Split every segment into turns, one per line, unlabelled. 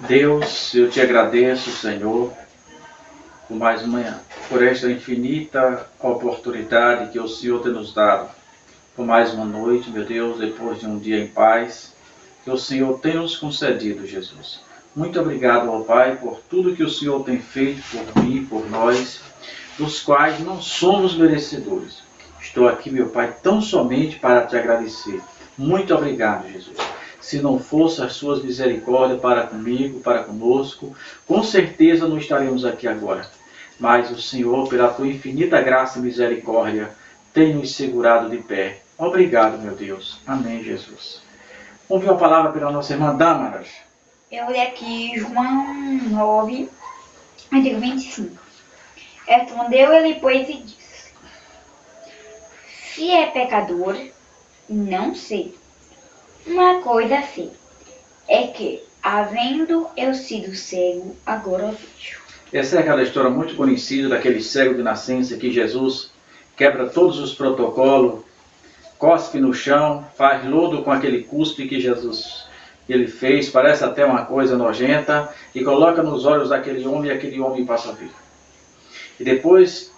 Deus, eu te agradeço, Senhor, por mais uma, por esta infinita oportunidade que o Senhor tem nos dado, por mais uma noite, meu Deus, depois de um dia em paz, que o Senhor tem nos concedido, Jesus. Muito obrigado, ó Pai, por tudo que o Senhor tem feito por mim, por nós, dos quais não somos merecedores. Estou aqui, meu Pai, tão somente para te agradecer. Muito obrigado, Jesus. Se não fosse as suas misericórdias para comigo, para conosco, com certeza não estaremos aqui agora. Mas o Senhor, pela tua infinita graça e misericórdia, tem nos segurado de pé. Obrigado, meu Deus. Amém, Jesus. Vamos ver uma palavra pela nossa irmã Damaras.
Eu li aqui João 9, versículo 25. Respondeu ele, pois, e disse: Se é pecador, não sei. Uma coisa sei, é que, havendo eu sido cego, agora vejo.
Essa é aquela história muito conhecida daquele cego de nascença que Jesus quebra todos os protocolos, cospe no chão, faz lodo com aquele cuspe que Jesus ele fez, parece até uma coisa nojenta, e coloca nos olhos daquele homem e aquele homem passa a ver. E depois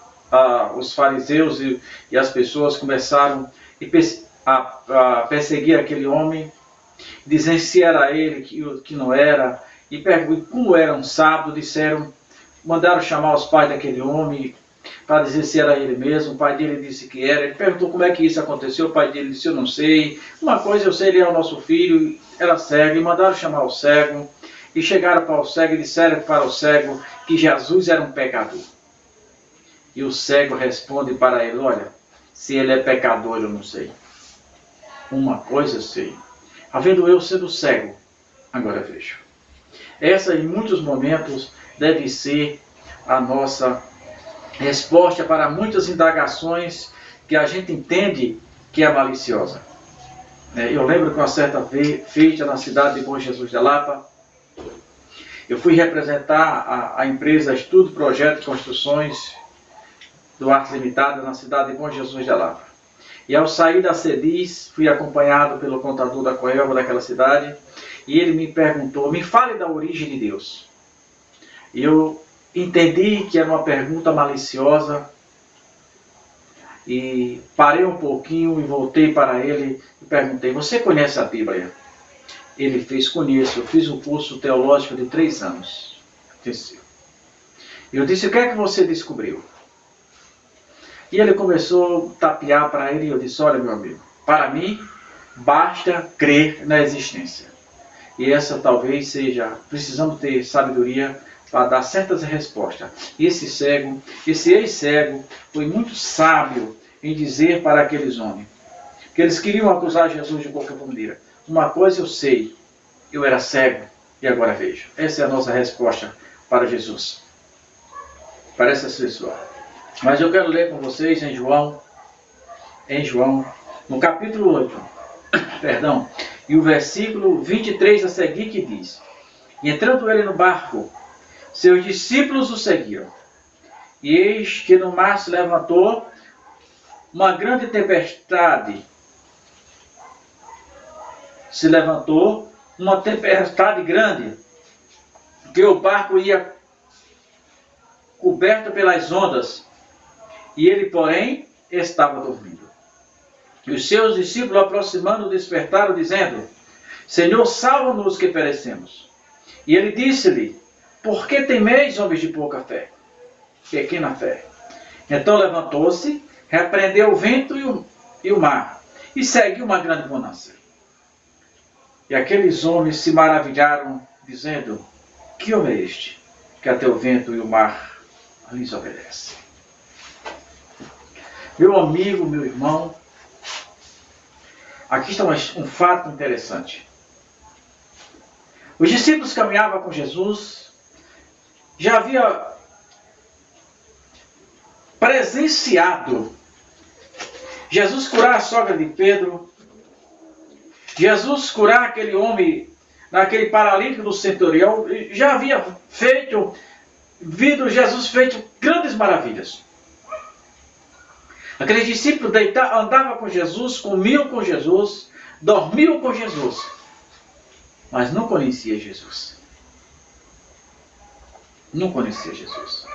os fariseus e as pessoas começaram a perseguir aquele homem, dizendo se era ele, que não era, e como era um sábado, mandaram chamar os pais daquele homem para dizer se era ele mesmo. O pai dele disse que era. Ele perguntou como é que isso aconteceu. O pai dele disse: eu não sei. Uma coisa eu sei, ele é o nosso filho, era cego. E mandaram chamar o cego. E chegaram para o cego e disseram para o cego que Jesus era um pecador. E o cego responde para ele: olha, se ele é pecador eu não sei. Uma coisa eu sei. Havendo eu sendo cego, agora vejo. Essa em muitos momentos deve ser a nossa resposta para muitas indagações que a gente entende que é maliciosa. Eu lembro que uma certa feita na cidade de Bom Jesus de Lapa, eu fui representar a empresa Estudo Projeto e Construções do Artes Limitada na cidade de Bom Jesus de Lapa. E ao sair da CEDIS, fui acompanhado pelo contador da Coelva daquela cidade, e ele me perguntou: me fale da origem de Deus. E eu entendi que era uma pergunta maliciosa e parei um pouquinho e voltei para ele e perguntei: você conhece a Bíblia? Ele fez: conheço, eu fiz um curso teológico de 3 anos. Eu disse: o que é que você descobriu? E ele começou a tapear para ele e eu disse: olha, meu amigo, para mim basta crer na existência. E essa talvez seja, precisamos ter sabedoria para dar certas respostas. E esse ex-cego, foi muito sábio em dizer para aqueles homens que eles queriam acusar Jesus de qualquer maneira: uma coisa eu sei, eu era cego e agora vejo. Essa é a nossa resposta para Jesus, para essa pessoa. Mas eu quero ler com vocês em João, no capítulo 8, e o versículo 23 a seguir, que diz: e entrando ele no barco, seus discípulos o seguiram. E eis que no mar se levantou uma grande tempestade. Se levantou uma tempestade grande, que o barco ia coberto pelas ondas, e ele, porém, estava dormindo. E os seus discípulos, aproximando, despertaram, dizendo: Senhor, salva-nos que perecemos. E ele disse-lhe: por que temeis, homens de pouca fé? Pequena fé. Então levantou-se, repreendeu o vento e o mar, e seguiu uma grande bonança. E aqueles homens se maravilharam, dizendo: que homem é este, que até o vento e o mar lhes obedecem? Meu amigo, meu irmão, aqui está um fato interessante. Os discípulos caminhavam com Jesus, já havia presenciado Jesus curar a sogra de Pedro, Jesus curar aquele homem, naquele paralítico do centurião, já havia visto Jesus feito grandes maravilhas. Aqueles discípulos andavam com Jesus, comiam com Jesus, dormiam com Jesus, mas não conheciam Jesus. Não conhecia Jesus.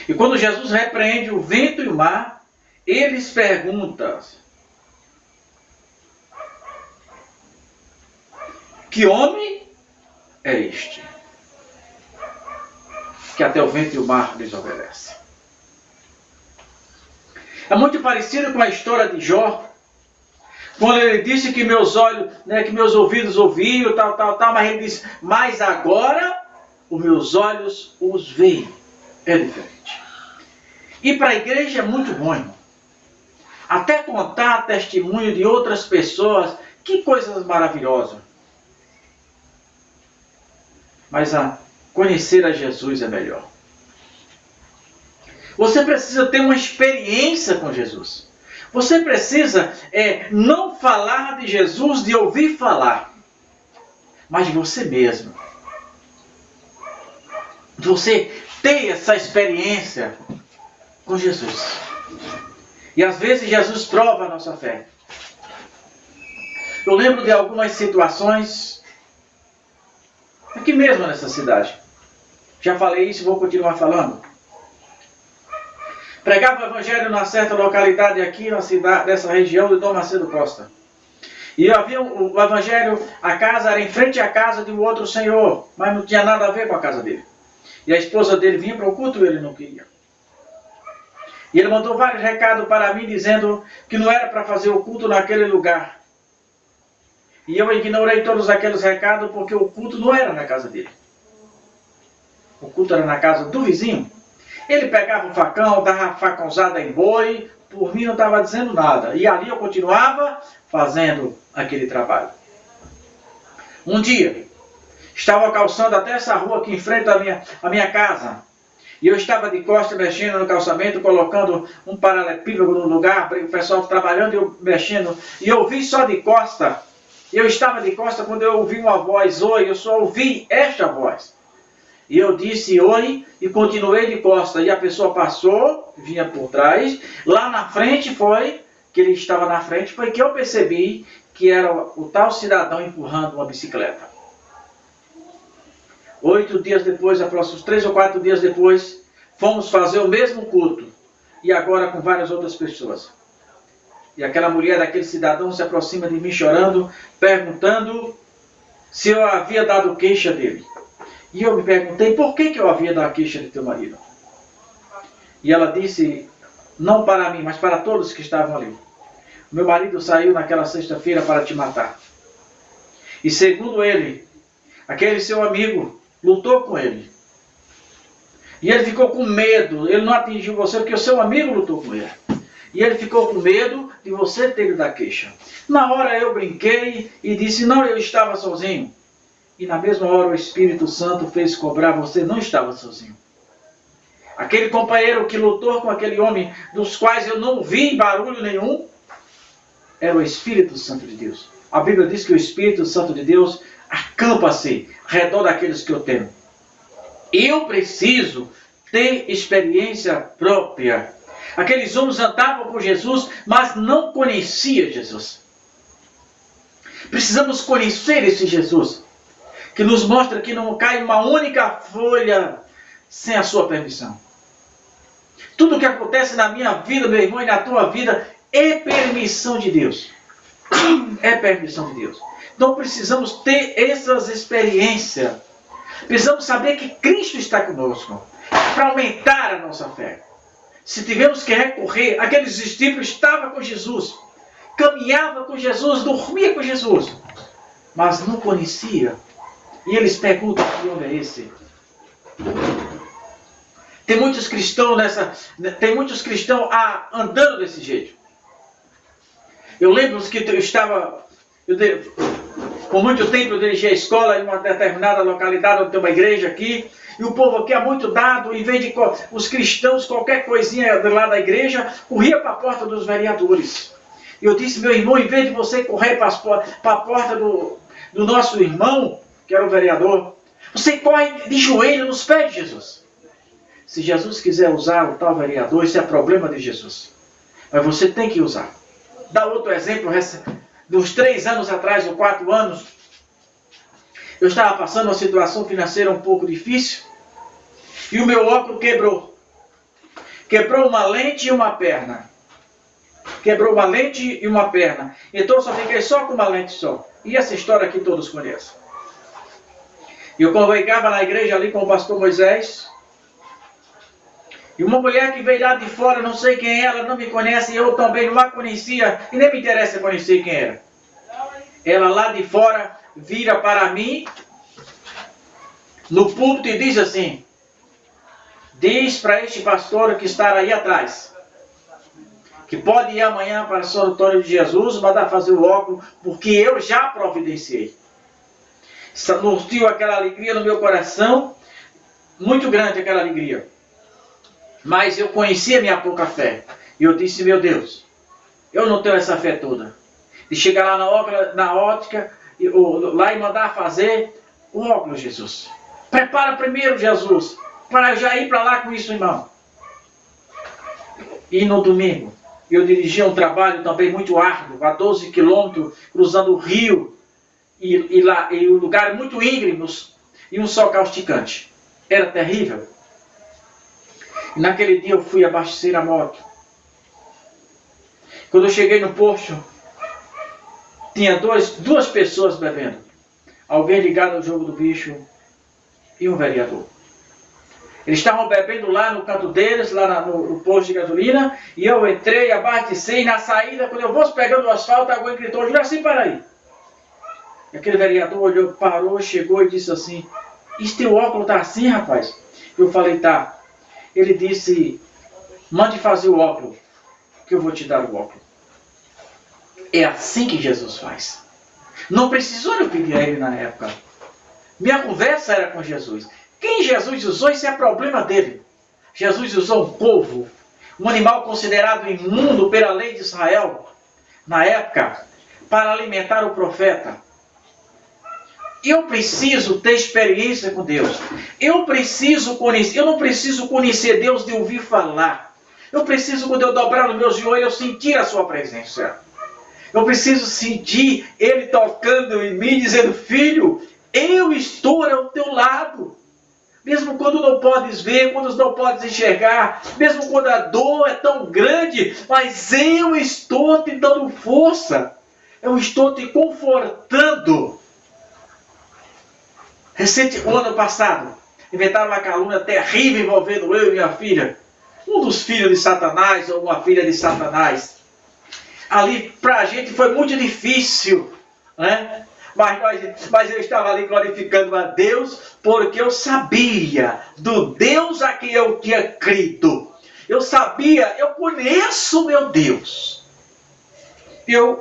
E quando Jesus repreende o vento e o mar, eles perguntam: que homem é este, que até o vento e o mar lhes obedecem? É muito parecido com a história de Jó, quando ele disse que meus olhos, que meus ouvidos ouviam, mas ele disse: mas agora os meus olhos os veem. É diferente. E para a igreja é muito bom, irmão. Até contar testemunho de outras pessoas, que coisas maravilhosas. Mas conhecer a Jesus é melhor. Você precisa ter uma experiência com Jesus. Você precisa não falar de Jesus, de ouvir falar, mas de você mesmo. Você ter essa experiência com Jesus. E às vezes Jesus prova a nossa fé. Eu lembro de algumas situações aqui mesmo nessa cidade. Já falei isso e vou continuar falando. Pregava o evangelho numa certa localidade aqui na cidade, dessa região de Dom Macedo Costa. E havia o evangelho, a casa era em frente à casa de um outro senhor, mas não tinha nada a ver com a casa dele. E a esposa dele vinha para o culto e ele não queria. E ele mandou vários recados para mim dizendo que não era para fazer o culto naquele lugar. E eu ignorei todos aqueles recados porque o culto não era na casa dele. O culto era na casa do vizinho. Ele pegava o facão, dava facãozada em boi, por mim não estava dizendo nada. E ali eu continuava fazendo aquele trabalho. Um dia, estava calçando até essa rua aqui em frente à minha casa. E eu estava de costas mexendo no calçamento, colocando um paralelepípedo no lugar, o pessoal trabalhando e eu mexendo. E eu vi só de costa. Eu estava de costa quando eu ouvi uma voz: oi, eu só ouvi esta voz. E eu disse oi e continuei de costa. E a pessoa passou, vinha por trás. Lá na frente foi, que ele estava na frente, foi que eu percebi que era o tal cidadão empurrando uma bicicleta. 8 dias depois, aproximadamente 3 ou 4 dias depois, fomos fazer o mesmo culto. E agora com várias outras pessoas. E aquela mulher, aquele cidadão se aproxima de mim chorando, perguntando se eu havia dado queixa dele. E eu me perguntei, por que eu havia dado queixa de teu marido? E ela disse, não para mim, mas para todos que estavam ali: meu marido saiu naquela sexta-feira para te matar. E segundo ele, aquele seu amigo lutou com ele. E ele ficou com medo, ele não atingiu você porque o seu amigo lutou com ele. E ele ficou com medo de você ter ido dar queixa. Na hora eu brinquei e disse, não, eu estava sozinho. E na mesma hora o Espírito Santo fez cobrar, você não estava sozinho. Aquele companheiro que lutou com aquele homem, dos quais eu não vi barulho nenhum, era o Espírito Santo de Deus. A Bíblia diz que o Espírito Santo de Deus acampa-se ao redor daqueles que eu temo. Eu preciso ter experiência própria. Aqueles homens andavam com Jesus, mas não conheciam Jesus. Precisamos conhecer esse Jesus, que nos mostra que não cai uma única folha sem a sua permissão. Tudo o que acontece na minha vida, meu irmão, e na tua vida, é permissão de Deus. É permissão de Deus. Então precisamos ter essas experiências. Precisamos saber que Cristo está conosco, para aumentar a nossa fé. Se tivermos que recorrer, aqueles discípulos estavam com Jesus, caminhavam com Jesus, dormiam com Jesus, mas não conhecia. E eles perguntam, que homem é esse? Tem muitos cristãos andando desse jeito. Eu lembro que por muito tempo eu dirigi a escola em uma determinada localidade onde tem uma igreja aqui, e o povo aqui é muito dado, em vez de os cristãos, qualquer coisinha do lado da igreja, corria para a porta dos vereadores. E eu disse, meu irmão, em vez de você correr para a porta do nosso irmão, que era o vereador, você corre de joelho nos pés de Jesus. Se Jesus quiser usar o tal vereador, isso é problema de Jesus. Mas você tem que usar. Dá outro exemplo, dos 3 anos atrás, ou 4 anos, eu estava passando uma situação financeira um pouco difícil, E o meu óculos quebrou. Quebrou uma lente e uma perna. Quebrou uma lente e uma perna. Então eu só fiquei só com uma lente só. E essa história aqui todos conhecem. Eu congregava na igreja ali com o pastor Moisés. E uma mulher que veio lá de fora, não sei quem é, ela não me conhece, eu também não a conhecia, e nem me interessa conhecer quem era. Ela lá de fora vira para mim, no púlpito, e diz assim: diz para este pastor que está aí atrás, que pode ir amanhã para o sanatório de Jesus, mandar fazer o óculos, porque eu já providenciei. Sentiu aquela alegria no meu coração, muito grande aquela alegria. Mas eu conhecia minha pouca fé. E eu disse: meu Deus, eu não tenho essa fé toda. De chegar lá na ótica, lá e mandar fazer o óculos, Jesus. Prepara primeiro, Jesus, para eu já ir para lá com isso em mão. E no domingo, eu dirigia um trabalho também muito árduo, a 12 quilômetros, cruzando o rio, e um lugar muito íngreme, e um sol causticante. Era terrível. E naquele dia eu fui abastecer a moto. Quando eu cheguei no posto, tinha duas pessoas bebendo. Alguém ligado ao jogo do bicho e um vereador. Eles estavam bebendo lá no canto deles, lá no posto de gasolina, e eu entrei, abasteci, e na saída, quando eu vou pegando o asfalto, alguém gritou: Juraci, para aí. E aquele vereador olhou, parou, chegou e disse assim: "Esse teu óculos tá assim, rapaz?" Eu falei: "Tá." Ele disse: "Mande fazer o óculos, que eu vou te dar o óculos." É assim que Jesus faz. Não precisou eu pedir a ele na época. Minha conversa era com Jesus. Quem Jesus usou, isso é problema dele. Jesus usou um povo, um animal considerado imundo pela lei de Israel, na época, para alimentar o profeta. Eu preciso ter experiência com Deus. Eu não preciso conhecer Deus de ouvir falar. Eu preciso, quando eu dobrar os meus joelhos, eu sentir a sua presença. Eu preciso sentir Ele tocando em mim, dizendo: "Filho, eu estou ao teu lado." Mesmo quando não podes ver, quando não podes enxergar, mesmo quando a dor é tão grande, mas eu estou te dando força. Eu estou te confortando. O ano passado, inventaram uma calúnia terrível envolvendo eu e minha filha. Um dos filhos de Satanás, ou uma filha de Satanás. Ali, para a gente, foi muito difícil, né? Mas eu estava ali glorificando a Deus, porque eu sabia do Deus a quem eu tinha crido. Eu sabia, eu conheço meu Deus.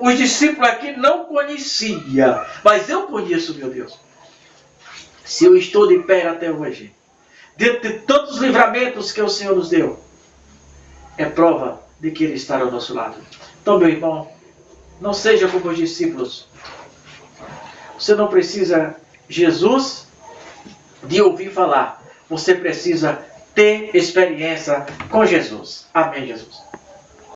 Os discípulos aqui não conheciam, mas eu conheço meu Deus. Se eu estou de pé até hoje, dentro de tantos livramentos que o Senhor nos deu, é prova de que Ele está ao nosso lado. Então, meu irmão, não seja como os discípulos. Você não precisa, Jesus, de ouvir falar. Você precisa ter experiência com Jesus. Amém, Jesus.